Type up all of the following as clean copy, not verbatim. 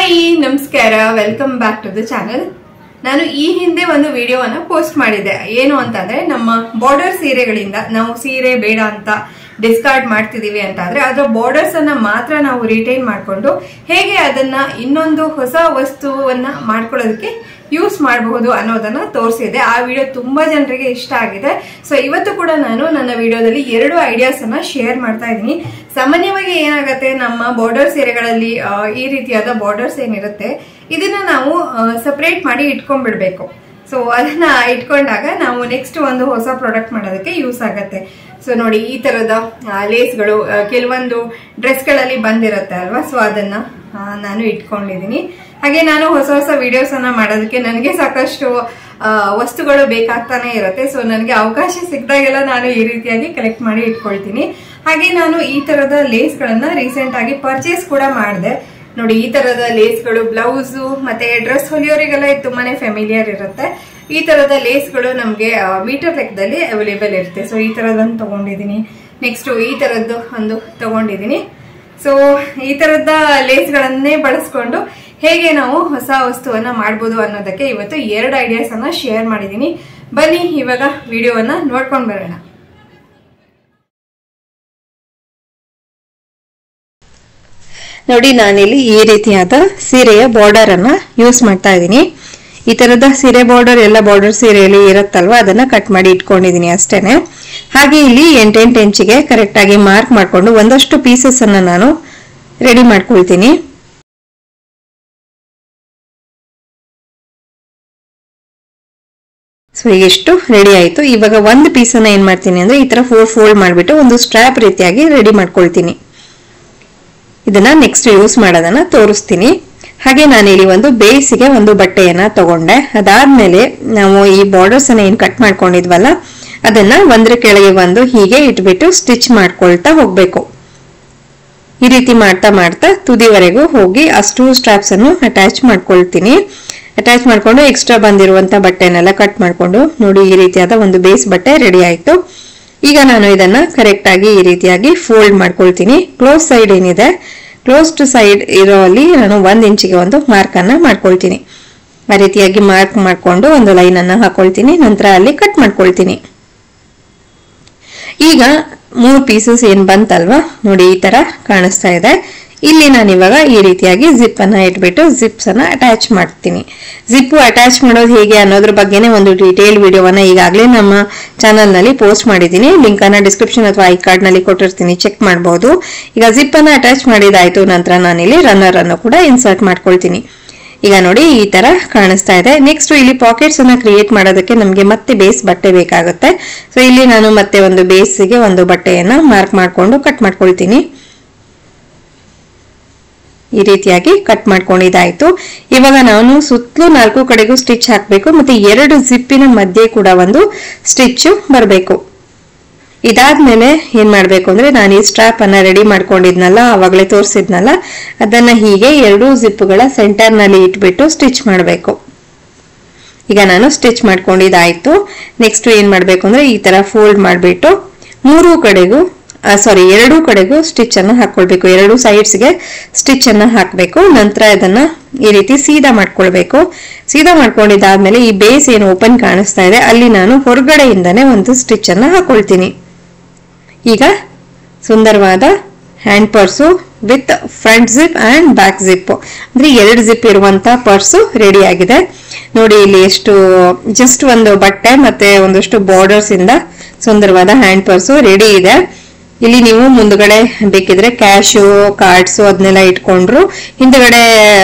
Hi ನಮಸ್ಕಾರ welcome back to the channel. ನಾನು ಈ ಹಿಂದೆ ಒಂದು ವಿಡಿಯೋವನ್ನ ಪೋಸ್ಟ್ ಮಾಡಿದ್ದೆ. ಏನು ಅಂತಂದ್ರೆ ನಮ್ಮ ಬಾರ್ಡರ್ ಸೀರೆಗಳಿಂದ ನಾವು ಸೀರೆ ಬೇಡ ಅಂತ ಡಿಸ್ಕಾರ್ಡ್ ಮಾಡ್ತಿದೀವಿ ಅಂತ ಆದ್ರೆ ಅದರ ಬಾರ್ಡರ್ಸ್ ಅನ್ನ ಮಾತ್ರ ನಾವು ರಿಟೈನ್ ಮಾಡ್ಕೊಂಡು ಹೇಗೆ ಅದನ್ನ ಇನ್ನೊಂದು ಹೊಸ ವಸ್ತುವನ್ನ ಮಾಡ್ಕೊಳ್ಳೋದಕ್ಕೆ ಯೂಸ್ ಮಾಡಬಹುದು ಅನ್ನೋದನ್ನ ತೋರಿಸಿದೆ. ಆ ವಿಡಿಯೋ ತುಂಬಾ ಜನರಿಗೆ ಇಷ್ಟ ಆಗಿದೆ. ಸೊ ಇವತ್ತು ಕೂಡ ನಾನು ನನ್ನ ವಿಡಿಯೋದಲ್ಲಿ 2 ಐಡಿಯಾಸ್ ಅನ್ನ ಶೇರ್ ಮಾಡ್ತಾ ಇದ್ದೀನಿ. ಸಾಮಾನ್ಯವಾಗಿ ಏನಾಗುತ್ತೆ, ನಮ್ಮ ಬಾರ್ಡರ್ ಸೀರೆಗಳಲ್ಲಿ ಈ ರೀತಿಯಾದ ಬಾರ್ಡರ್ಸ್ ಏನಿರುತ್ತೆ ಇದನ್ನ ನಾವು ಸಪರೇಟ್ ಮಾಡಿ ಇಟ್ಕೊಂಡ್ಬಿಡ್ಬೇಕು. ಸೊ ಅದನ್ನ ಇಟ್ಕೊಂಡಾಗ ನಾವು ನೆಕ್ಸ್ಟ್ ಒಂದು ಹೊಸ ಪ್ರಾಡಕ್ಟ್ ಮಾಡೋದಕ್ಕೆ ಯೂಸ್ ಆಗತ್ತೆ. ಸೊ ನೋಡಿ, ಈ ತರದ ಲೇಸ್ಗಳು ಕೆಲವೊಂದು ಡ್ರೆಸ್ಗಳಲ್ಲಿ ಬಂದಿರುತ್ತೆ ಅಲ್ವಾ, ಸೊ ಅದನ್ನ ನಾನು ಇಟ್ಕೊಂಡಿದ್ದೀನಿ. ಹಾಗೆ ನಾನು ಹೊಸ ಹೊಸ ವಿಡಿಯೋಸ್ ಅನ್ನ ಮಾಡೋದಕ್ಕೆ ನನಗೆ ಸಾಕಷ್ಟು ವಸ್ತುಗಳು ಬೇಕಾಗ್ತಾನೆ ಇರುತ್ತೆ. ಸೊ ನನಗೆ ಅವಕಾಶ ಸಿಕ್ಕಿದಾಗೆಲ್ಲ ನಾನು ಈ ರೀತಿಯಾಗಿ ಕಲೆಕ್ಟ್ ಮಾಡಿ ಇಟ್ಕೊಳ್ತೀನಿ. ಹಾಗೆ ನಾನು ಈ ತರದ ಲೇಸ್ ಗಳನ್ನ ರೀಸೆಂಟ್ ಆಗಿ ಪರ್ಚೇಸ್ ಕೂಡ ಮಾಡಿದೆ. ನೋಡಿ, ಈ ತರದ ಲೇಸ್ಗಳು ಬ್ಲೌಸ್ ಮತ್ತೆ ಡ್ರೆಸ್ ಹೊಲಿಯೋರಿಗೆಲ್ಲ ತುಂಬಾನೇ ಫೆಮಿಲಿಯರ್ ಇರುತ್ತೆ. ಈ ತರದ ಲೇಸ್ಗಳು ನಮ್ಗೆ ಮೀಟರ್ ಲೆಕ್ಕದಲ್ಲಿ ಅವೈಲೇಬಲ್ ಇರುತ್ತೆ. ಸೊ ಈ ತರದನ್ನು ತಗೊಂಡಿದ್ದೀನಿ. ನೆಕ್ಸ್ಟ್ ಈ ತರದ್ದು ಒಂದು ತಗೊಂಡಿದ್ದೀನಿ. ಸೊ ಈ ತರದ ಲೇಸ್ ಗಳನ್ನೇ ಬಳಸ್ಕೊಂಡು ಹೇಗೆ ನಾವು ಹೊಸ ವಸ್ತುವನ್ನ ಮಾಡಬಹುದು ಅನ್ನೋದಕ್ಕೆ ಇವತ್ತು 2 ಐಡಿಯಾಸ್ ಅನ್ನ ಶೇರ್ ಮಾಡಿದೀನಿ. ಬನ್ನಿ ಇವಾಗ ವಿಡಿಯೋವನ್ನ ನೋಡ್ಕೊಂಡ್ ಬರೋಣ. ನೋಡಿ, ನಾನಿಲ್ಲಿ ಈ ರೀತಿಯಾದ ಸೀರೆಯ ಬಾರ್ಡರ್ ಅನ್ನ ಯೂಸ್ ಮಾಡ್ತಾ ಇದ್ದೀನಿ. ಈ ತರದ ಸೀರೆ ಬಾರ್ಡರ್ ಎಲ್ಲ ಬಾರ್ಡರ್ ಸೀರೆಯಲ್ಲಿ ಇರುತ್ತಲ್ವಾ, ಅದನ್ನ ಕಟ್ ಮಾಡಿ ಇಟ್ಕೊಂಡಿದೀನಿ ಅಷ್ಟೇನೆ. ಹಾಗೆ ಇಲ್ಲಿ 8 ಇಂಚಿಗೆ ಕರೆಕ್ಟ್ ಆಗಿ ಮಾರ್ಕ್ ಮಾಡ್ಕೊಂಡು ಒಂದಷ್ಟು ಪೀಸಸ್ ಅನ್ನ ನಾನು ರೆಡಿ ಮಾಡ್ಕೊಳ್ತೀನಿ. ಸೊ ಇಷ್ಟು ರೆಡಿ ಆಯ್ತು. ಇವಾಗ ಒಂದು ಪೀಸ್ ಅನ್ನ ಏನ್ ಮಾಡ್ತೀನಿ ಅಂದ್ರೆ ಈ ತರ 4 ಫೋಲ್ಡ್ ಮಾಡ್ಬಿಟ್ಟು ಒಂದು ಸ್ಟ್ರಾಪ್ ರೀತಿಯಾಗಿ ರೆಡಿ ಮಾಡ್ಕೊಳ್ತೀನಿ. ಇದನ್ನ ನೆಕ್ಸ್ಟ್ ಯೂಸ್ ಮಾಡೋದನ್ನ ತೋರಿಸ್ತೀನಿ. ಹಾಗೆ ನಾನಿಲ್ಲಿ ಒಂದು ಬೇಸಿಗೆ ಒಂದು ಬಟ್ಟೆಯನ್ನ ತಗೊಂಡೆ. ಅದಾದ್ಮೇಲೆ ನಾವು ಈ ಬಾರ್ಡರ್ಸ್ ಅನ್ನ ಏನ್ ಕಟ್ ಮಾಡ್ಕೊಂಡಿದ್ವಲ್ಲ ಅದನ್ನ ಒಂದ್ರ ಕೆಳಗೆ ಒಂದು ಹೀಗೆ ಇಟ್ಬಿಟ್ಟು ಸ್ಟಿಚ್ ಮಾಡ್ಕೊಳ್ತಾ ಹೋಗ್ಬೇಕು. ಈ ರೀತಿ ಮಾಡ್ತಾ ಮಾಡ್ತಾ ತುದಿವರೆಗೂ ಹೋಗಿ ಅಷ್ಟು ಸ್ಟ್ರಾಪ್ಸ್ ಅನ್ನು ಅಟ್ಯಾಚ್ ಮಾಡ್ಕೊಳ್ತೀನಿ. ಅಟ್ಯಾಚ್ ಮಾಡ್ಕೊಂಡು ಎಕ್ಸ್ಟ್ರಾ ಬಂದಿರುವಂತ ಬಟ್ಟೆನೆಲ್ಲ ಕಟ್ ಮಾಡ್ಕೊಂಡು ನೋಡಿ, ಈ ರೀತಿಯಾದ ಒಂದು ಬೇಸ್ ಬಟ್ಟೆ ರೆಡಿ ಆಯ್ತು. ಈಗ ನಾನು ಇದನ್ನ ಕರೆಕ್ಟ್ ಆಗಿ ಈ ರೀತಿಯಾಗಿ ಫೋಲ್ಡ್ ಮಾಡ್ಕೊಳ್ತೀನಿ. ಕ್ಲೋಸ್ ಸೈಡ್ ಏನಿದೆ, ಕ್ಲೋಸ್ಡ್ ಸೈಡ್ ಇರೋ ಅಲ್ಲಿ ನಾನು 1 ಇಂಚಿಗೆ ಒಂದು ಮಾರ್ಕ್ ಅನ್ನ ಮಾಡ್ಕೊಳ್ತೀನಿ. ಆ ರೀತಿಯಾಗಿ ಮಾರ್ಕ್ ಮಾಡ್ಕೊಂಡು ಒಂದು ಲೈನ್ ಅನ್ನ ಹಾಕೊಳ್ತೀನಿ. ನಂತರ ಅಲ್ಲಿ ಕಟ್ ಮಾಡ್ಕೊಳ್ತೀನಿ. ಈಗ 3 ಪೀಸಸ್ ಏನ್ ಬಂತಲ್ವಾ, ನೋಡಿ ಈ ತರ ಕಾಣಿಸ್ತಾ ಇದೆ. ಇಲ್ಲಿ ನಾನು ಇವಾಗ ಈ ರೀತಿಯಾಗಿ ಜಿಪ್ ಅನ್ನ ಇಟ್ಬಿಟ್ಟು ಜಿಪ್ಸ್ ಅನ್ನ ಅಟ್ಯಾಚ್ ಮಾಡ್ತೀನಿ. ಜಿಪ್ ಅಟ್ಯಾಚ್ ಮಾಡೋದು ಹೇಗೆ ಅನ್ನೋದ್ರ ಬಗ್ಗೆನೇ ಒಂದು ಡೀಟೇಲ್ ವಿಡಿಯೋವನ್ನ ಈಗಾಗಲೇ ನಮ್ಮ ಚಾನಲ್ ನಲ್ಲಿ ಪೋಸ್ಟ್ ಮಾಡಿದ್ದೀನಿ. ಲಿಂಕ್ ಅನ್ನ ಡಿಸ್ಕ್ರಿಪ್ಷನ್ ಅಥವಾ ಐ ಕಾರ್ಡ್ ನಲ್ಲಿ ಕೊಟ್ಟಿರ್ತೀನಿ, ಚೆಕ್ ಮಾಡಬಹುದು. ಈಗ ಜಿಪ್ ಅನ್ನ ಅಟ್ಯಾಚ್ ಮಾಡಿದಾಯ್ತು. ನಂತರ ನಾನಿಲ್ಲಿ ರನ್ನರ್ ಅನ್ನು ಕೂಡ ಇನ್ಸರ್ಟ್ ಮಾಡ್ಕೊಳ್ತೀನಿ. ಈಗ ನೋಡಿ, ಈ ತರ ಕಾಣಿಸ್ತಾ ಇದೆ. ನೆಕ್ಸ್ಟ್ ಇಲ್ಲಿ ಪಾಕೆಟ್ಸ್ ಅನ್ನ ಕ್ರಿಯೇಟ್ ಮಾಡೋದಕ್ಕೆ ನಮ್ಗೆ ಮತ್ತೆ ಬೇಸ್ ಬಟ್ಟೆ ಬೇಕಾಗುತ್ತೆ. ಸೊ ಇಲ್ಲಿ ನಾನು ಮತ್ತೆ ಒಂದು ಬೇಸಿಗೆ ಒಂದು ಬಟ್ಟೆಯನ್ನ ಮಾರ್ಕ್ ಮಾಡ್ಕೊಂಡು ಕಟ್ ಮಾಡ್ಕೊಳ್ತೀನಿ. ಈ ರೀತಿಯಾಗಿ ಕಟ್ ಮಾಡ್ಕೊಂಡಿದ್ದಾಯ್ತು. ಇವಾಗ ನಾನು ಸುತ್ತಲೂ 4 ಕಡೆಗೂ ಸ್ಟಿಚ್ ಹಾಕ್ಬೇಕು. ಮತ್ತೆ 2 ಜಿಪ್ಪಿನ ಮಧ್ಯೆ ಕೂಡ ಒಂದು ಸ್ಟಿಚ್ ಬರಬೇಕು. ಇದಾದ್ಮೇಲೆ ಏನ್ ಮಾಡ್ಬೇಕು ಅಂದ್ರೆ, ನಾನು ಈ ಸ್ಟ್ರಾಪ್ ಅನ್ನ ರೆಡಿ ಮಾಡ್ಕೊಂಡಿದ್ನಲ್ಲ, ಅವಾಗಲೇ ತೋರಿಸಿದ್ನಲ್ಲ, ಅದನ್ನ ಹೀಗೆ 2 ಜಿಪ್ಗಳ ಸೆಂಟರ್ ನಲ್ಲಿ ಇಟ್ಬಿಟ್ಟು ಸ್ಟಿಚ್ ಮಾಡಬೇಕು. ಈಗ ನಾನು ಸ್ಟಿಚ್ ಮಾಡ್ಕೊಂಡಿದ್ದಾಯ್ತು. ನೆಕ್ಸ್ಟ್ ಏನ್ ಮಾಡ್ಬೇಕು ಅಂದ್ರೆ ಈ ತರ ಫೋಲ್ಡ್ ಮಾಡ್ಬಿಟ್ಟು 2 ಕಡೆಗೂ ಸ್ಟಿಚ್ ಅನ್ನ ಹಾಕೊಳ್ಬೇಕು. 2 ಸೈಡ್ಸ್ಗೆ ಸ್ಟಿಚ್ ಅನ್ನ ಹಾಕ್ಬೇಕು. ನಂತರ ಇದನ್ನ ಈ ರೀತಿ ಸೀದಾ ಮಾಡ್ಕೊಳ್ಬೇಕು. ಸೀದಾ ಮಾಡ್ಕೊಂಡಿದ್ದಾದ್ಮೇಲೆ ಈ ಬೇಸ್ ಏನು ಓಪನ್ ಕಾಣಿಸ್ತಾ ಇದೆ ಅಲ್ಲಿ ನಾನು ಹೊರಗಡೆಯಿಂದಾನೆ ಒಂದು ಸ್ಟಿಚ್ ಅನ್ನ ಹಾಕೊಳ್ತೀನಿ. ಈಗ ಸುಂದರವಾದ hand purse with front zip and back zip, ಅಂದ್ರೆ 2 ಜಿಪ್ ಇರುವಂತ ಪರ್ಸು ರೆಡಿ ಆಗಿದೆ. ನೋಡಿ, ಇಲ್ಲಿ ಎಷ್ಟು ಜಸ್ಟ್ ಒಂದು ಬಟ್ಟೆ ಮತ್ತೆ ಒಂದಷ್ಟು ಬಾರ್ಡರ್ಸ್ ಇಂದ ಸುಂದರವಾದ ಹ್ಯಾಂಡ್ ಪರ್ಸು ರೆಡಿ ಇದೆ. ಇಲ್ಲಿ ನೀವು ಮುಂದ್ಗಡೆ ಬೇಕಿದ್ರೆ ಕ್ಯಾಶು, ಕಾರ್ಡ್ಸ್ ಅದನ್ನೆಲ್ಲ ಇಟ್ಕೊಂಡ್ರು ಹಿಂದ್ಗಡೆ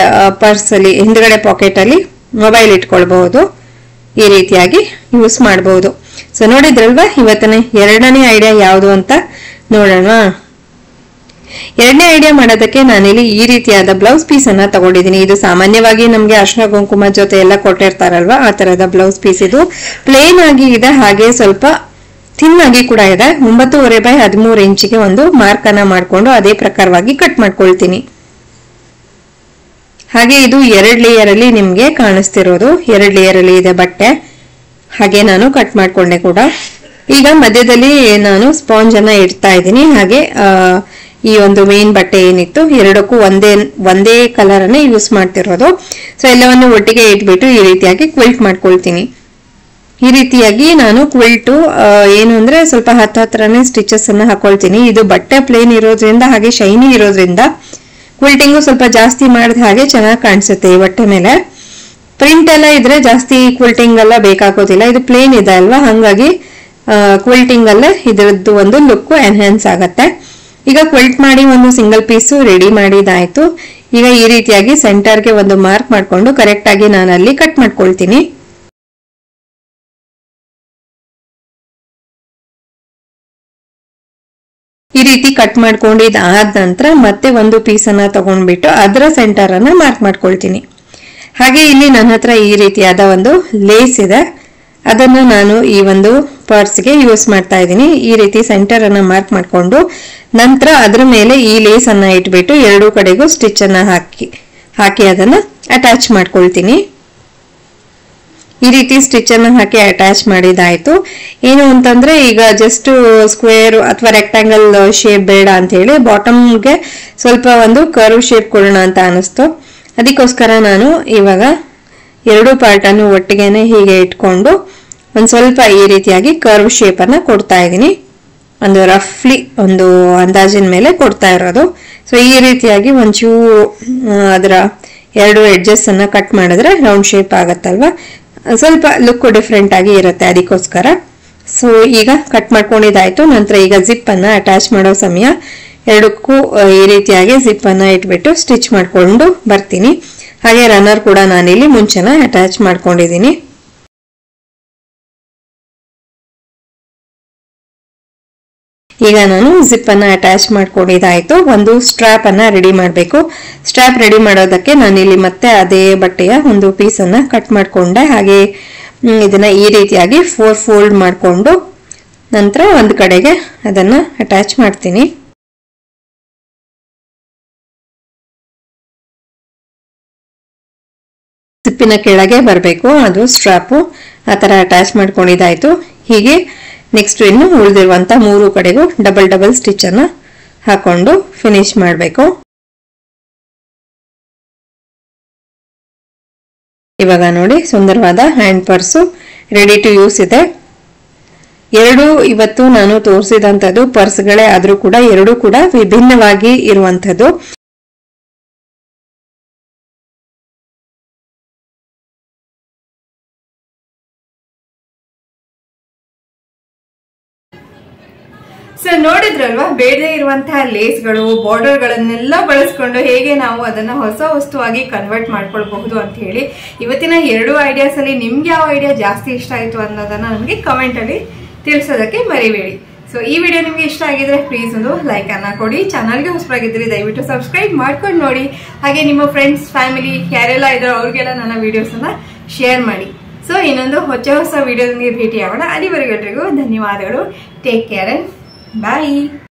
ಪರ್ಸ್ ಅಲ್ಲಿ, ಹಿಂದ್ಗಡೆ ಪಾಕೆಟ್ ಅಲ್ಲಿ ಮೊಬೈಲ್ ಇಟ್ಕೊಳ್ಬಹುದು. ಈ ರೀತಿಯಾಗಿ ಯೂಸ್ ಮಾಡಬಹುದು. ಸೊ ನೋಡಿದ್ರಲ್ವಾ, ಇವತ್ತಿನ 2ನೇ ಐಡಿಯಾ ಯಾವುದು ಅಂತ ನೋಡೋಣ. 2ನೇ ಐಡಿಯಾ ಮಾಡೋದಕ್ಕೆ ನಾನಿಲ್ಲಿ ಈ ರೀತಿಯಾದ ಬ್ಲೌಸ್ ಪೀಸ್ ಅನ್ನ ತಗೊಂಡಿದ್ದೀನಿ. ಇದು ಸಾಮಾನ್ಯವಾಗಿ ನಮ್ಗೆ ಅರ್ಶಿನ ಕುಂಕುಮ ಜೊತೆ ಎಲ್ಲ ಕೊಟ್ಟಿರ್ತಾರಲ್ವಾ, ಆ ತರದ ಬ್ಲೌಸ್ ಪೀಸ್. ಇದು ಪ್ಲೇನ್ ಆಗಿ ಇದೆ, ಹಾಗೆ ಸ್ವಲ್ಪ ಥಿನ್ ಆಗಿ ಕೂಡ ಇದೆ. 9.5 by 13 ಇಂಚಿಗೆ ಒಂದು ಮಾರ್ಕ್ ಅನ್ನ ಮಾಡ್ಕೊಂಡು ಅದೇ ಪ್ರಕಾರವಾಗಿ ಕಟ್ ಮಾಡ್ಕೊಳ್ತೀನಿ. ಹಾಗೆ ಇದು 2 ಲೇಯರ್ ಅಲ್ಲಿ ನಿಮ್ಗೆ ಕಾಣಿಸ್ತಿರೋದು, 2 ಲೇಯರ್ ಅಲ್ಲಿ ಇದೆ ಬಟ್ಟೆ. ಹಾಗೆ ನಾನು ಕಟ್ ಮಾಡ್ಕೊಂಡೆ ಕೂಡ. ಈಗ ಮಧ್ಯದಲ್ಲಿ ನಾನು ಸ್ಪಾಂಜ್ ಅನ್ನ ಇಡ್ತಾ ಇದ್ದೀನಿ. ಹಾಗೆ ಈ ಒಂದು ಮೇನ್ ಬಟ್ಟೆ ಏನಿತ್ತು ಎರಡಕ್ಕೂ ಒಂದೇ ಕಲರ್ ಅನ್ನೇ ಯೂಸ್ ಮಾಡ್ತಿರೋದು. ಸೊ ಎಲ್ಲವನ್ನು ಒಟ್ಟಿಗೆ ಇಟ್ಬಿಟ್ಟು ಈ ರೀತಿಯಾಗಿ ಕ್ವಿಲ್ಟ್ ಮಾಡ್ಕೊಳ್ತೀನಿ. ಈ ರೀತಿಯಾಗಿ ನಾನು ಕ್ವಿಲ್ಟು ಏನು ಅಂದ್ರೆ ಸ್ವಲ್ಪ ಹತ್ರನೇ ಸ್ಟಿಚಸ್ ಅನ್ನ ಹಾಕೊಳ್ತೀನಿ. ಇದು ಬಟ್ಟೆ ಪ್ಲೇನ್ ಇರೋದ್ರಿಂದ ಹಾಗೆ ಶೈನಿ ಇರೋದ್ರಿಂದ ಕ್ವಿಲ್ಟಿಂಗು ಸ್ವಲ್ಪ ಜಾಸ್ತಿ ಮಾಡಿದ ಹಾಗೆ ಚೆನ್ನಾಗಿ ಕಾಣಿಸುತ್ತೆ ಈ ಬಟ್ಟೆ ಮೇಲೆ. ಪ್ರಿಂಟ್ ಎಲ್ಲ ಇದ್ರೆ ಜಾಸ್ತಿ ಕ್ವಿಲ್ಟಿಂಗ್ ಎಲ್ಲ ಬೇಕಾಗೋದಿಲ್ಲ. ಇದು ಪ್ಲೇನ್ ಇದೆ ಅಲ್ವಾ, ಹಾಗಾಗಿ ಕ್ವಿಲ್ಟಿಂಗ್ ಅಲ್ಲೇ ಇದರದ್ದು ಒಂದು ಲುಕ್ ಎನ್ಹಾನ್ಸ್ ಆಗತ್ತೆ. ಈಗ ಕ್ವಿಲ್ಟ್ ಮಾಡಿ ಒಂದು ಸಿಂಗಲ್ ಪೀಸು ರೆಡಿ ಮಾಡಿದಾಯ್ತು. ಈಗ ಈ ರೀತಿಯಾಗಿ ಸೆಂಟರ್ಗೆ ಒಂದು ಮಾರ್ಕ್ ಮಾಡ್ಕೊಂಡು ಕರೆಕ್ಟ್ ಆಗಿ ನಾನು ಅಲ್ಲಿ ಕಟ್ ಮಾಡ್ಕೊಳ್ತೀನಿ. ಈ ರೀತಿ ಕಟ್ ಮಾಡ್ಕೊಂಡಿದ್ದಾದ ನಂತರ ಮತ್ತೆ ಒಂದು ಪೀಸನ್ನ ತಗೊಂಡ್ಬಿಟ್ಟು ಅದರ ಸೆಂಟರ್ ಅನ್ನ ಮಾರ್ಕ್ ಮಾಡ್ಕೊಳ್ತೀನಿ. ಹಾಗೆ ಇಲ್ಲಿ ನನ್ನ ಹತ್ರ ಈ ರೀತಿಯಾದ ಒಂದು ಲೇಸ್ ಇದೆ, ಅದನ್ನು ನಾನು ಈ ಒಂದು ಪರ್ಸ್ಗೆ ಯೂಸ್ ಮಾಡ್ತಾ ಇದ್ದೀನಿ. ಈ ರೀತಿ ಸೆಂಟರ್ ಅನ್ನ ಮಾರ್ಕ್ ಮಾಡ್ಕೊಂಡು ನಂತರ ಅದರ ಮೇಲೆ ಈ ಲೇಸ್ ಅನ್ನ ಇಟ್ಬಿಟ್ಟು ಎರಡೂ ಕಡೆಗೂ ಸ್ಟಿಚ್ ಅನ್ನ ಹಾಕಿ ಅದನ್ನ ಅಟ್ಯಾಚ್ ಮಾಡ್ಕೊಳ್ತೀನಿ. ಈ ರೀತಿ ಸ್ಟಿಚ್ ಅನ್ನ ಹಾಕಿ ಅಟ್ಯಾಚ್ ಮಾಡಿದಾಯ್ತು. ಏನು ಅಂತಂದ್ರೆ ಈಗ ಜಸ್ಟ್ ಸ್ಕ್ವೇರ್ ಅಥವಾ ರೆಕ್ಟಾಂಗಲ್ ಶೇಪ್ ಬೇಡ ಅಂತ ಹೇಳಿ ಬಾಟಮ್ಗೆ ಸ್ವಲ್ಪ ಒಂದು ಕರ್ವ್ ಶೇಪ್ ಕೊಡೋಣ ಅಂತ ಅನಿಸ್ತು. ಅದಕ್ಕೋಸ್ಕರ ನಾನು ಇವಾಗ ಎರಡೂ ಪಾರ್ಟ್ ಅನ್ನು ಒಟ್ಟಿಗೆನೆ ಹೀಗೆ ಇಟ್ಕೊಂಡು ಒಂದ್ ಸ್ವಲ್ಪ ಈ ರೀತಿಯಾಗಿ ಕರ್ವ್ ಶೇಪ್ ಅನ್ನ ಕೊಡ್ತಾ ಇದ್ದೀನಿ. ಒಂದು ರಫ್ಲಿ ಒಂದು ಅಂದಾಜಿನ ಮೇಲೆ ಕೊಡ್ತಾ ಇರೋದು. ಸೊ ಈ ರೀತಿಯಾಗಿ ಒಂಚೂರು ಅದರ ಎರಡು ಎಡ್ಜಸ್ ಅನ್ನ ಕಟ್ ಮಾಡಿದ್ರೆ ರೌಂಡ್ ಶೇಪ್ ಆಗತ್ತಲ್ವಾ, ಸ್ವಲ್ಪ ಲುಕ್ ಡಿಫ್ರೆಂಟ್ ಆಗಿ ಇರುತ್ತೆ ಅದಕ್ಕೋಸ್ಕರ. ಸೊ ಈಗ ಕಟ್ ಮಾಡ್ಕೊಂಡಿದ್ದಾಯ್ತು. ನಂತರ ಈಗ ಜಿಪ್ ಅನ್ನ ಅಟ್ಯಾಚ್ ಮಾಡೋ ಸಮಯ ಎರಡಕ್ಕೂ ಈ ರೀತಿಯಾಗಿ ಜಿಪ್ ಅನ್ನ ಇಟ್ಬಿಟ್ಟು ಸ್ಟಿಚ್ ಮಾಡ್ಕೊಂಡು ಬರ್ತೀನಿ. ಹಾಗೆ ರನ್ನರ್ ಕೂಡ ನಾನಿಲ್ಲಿ ಮುಂಚೆನ ಅಟ್ಯಾಚ್ ಮಾಡ್ಕೊಂಡಿದ್ದೀನಿ. ಈಗ ನಾನು ಜಿಪ್ ಅನ್ನ ಅಟ್ಯಾಚ್ ಮಾಡ್ಕೊಂಡಿದ್ದಾಯ್ತು. ಒಂದು ಸ್ಟ್ರಾಪ್ ಅನ್ನ ರೆಡಿ ಮಾಡಬೇಕು. ಸ್ಟ್ರಾಪ್ ರೆಡಿ ಮಾಡೋದಕ್ಕೆ ನಾನಿಲ್ಲಿ ಮತ್ತೆ ಅದೇ ಬಟ್ಟೆಯ ಒಂದು ಪೀಸ್ ಅನ್ನ ಕಟ್ ಮಾಡ್ಕೊಂಡೆ. ಹಾಗೆ ಇದನ್ನ ಈ ರೀತಿಯಾಗಿ 4 ಫೋಲ್ಡ್ ಮಾಡ್ಕೊಂಡು ನಂತರ ಒಂದು ಕಡೆಗೆ ಅದನ್ನ ಅಟ್ಯಾಚ್ ಮಾಡ್ತೀನಿ. ಜಿಪ್ಪಿನ ಕೆಳಗೆ ಬರಬೇಕು ಅದು ಸ್ಟ್ರಾಪು. ಆ ತರ ಅಟ್ಯಾಚ್ ಮಾಡ್ಕೊಂಡಿದ್ದಾಯ್ತು. ಹೀಗೆ ನೆಕ್ಸ್ಟ್ ಇನ್ನು ಉಳಿದಿರುವಂತ 3 ಕಡೆಗೂ ಡಬಲ್ ಸ್ಟಿಚ್ ಅನ್ನ ಹಾಕೊಂಡು ಫಿನಿಶ್ ಮಾಡಬೇಕು. ಇವಾಗ ನೋಡಿ ಸುಂದರವಾದ hand purse ready to use ಇದೆ. ಎರಡು ಇವತ್ತು ನಾನು ತೋರಿಸಿದಂಥದ್ದು ಪರ್ಸ್ಗಳೇ ಆದ್ರೂ ಕೂಡ ಎರಡೂ ಕೂಡ ವಿಭಿನ್ನವಾಗಿ ಇರುವಂತದ್ದು. ಸೊ ನೋಡಿದ್ರಲ್ವಾ, ಬೇಡದೇ ಇರುವಂತಹ ಲೇಸ್ಗಳು ಬಾರ್ಡರ್ಗಳನ್ನೆಲ್ಲ ಬಳಸ್ಕೊಂಡು ಹೇಗೆ ನಾವು ಅದನ್ನ ಹೊಸ ವಸ್ತುವಾಗಿ ಕನ್ವರ್ಟ್ ಮಾಡ್ಕೊಳ್ಬಹುದು ಅಂತ ಹೇಳಿ ಇವತ್ತಿನ 2 ಐಡಿಯಾಸ್ ಅಲ್ಲಿ ನಿಮ್ಗೆ ಯಾವ ಐಡಿಯಾ ಜಾಸ್ತಿ ಇಷ್ಟ ಆಯ್ತು ಅನ್ನೋದನ್ನ ನಮಗೆ ಕಮೆಂಟ್ ಅಲ್ಲಿ ತಿಳಿಸೋದಕ್ಕೆ ಮರಿಬೇಡಿ. ಸೊ ಈ ವಿಡಿಯೋ ನಿಮ್ಗೆ ಇಷ್ಟ ಆಗಿದ್ರೆ ಪ್ಲೀಸ್ ಒಂದು ಲೈಕ್ ಅನ್ನ ಕೊಡಿ. ಚಾನಲ್ಗೆ ಹೊಸಬರಾಗಿದ್ರೆ ದಯವಿಟ್ಟು ಸಬ್ಸ್ಕ್ರೈಬ್ ಮಾಡ್ಕೊಂಡು ನೋಡಿ. ಹಾಗೆ ನಿಮ್ಮ ಫ್ರೆಂಡ್ಸ್ ಫ್ಯಾಮಿಲಿ ಯಾರೆಲ್ಲ ಇದ್ದಾರೋ ಅವ್ರಿಗೆಲ್ಲ ನನ್ನ ವಿಡಿಯೋಸ್ ಅನ್ನ ಶೇರ್ ಮಾಡಿ. ಸೊ ಇನ್ನೊಂದು ಹೊಸ ವಿಡಿಯೋದೊಂದಿಗೆ ಭೇಟಿ ಆಗೋಣ. ಅಲ್ಲಿವರೆಗೂ ಎಲ್ರಿಗೂ ಧನ್ಯವಾದಗಳು. Take care and bye.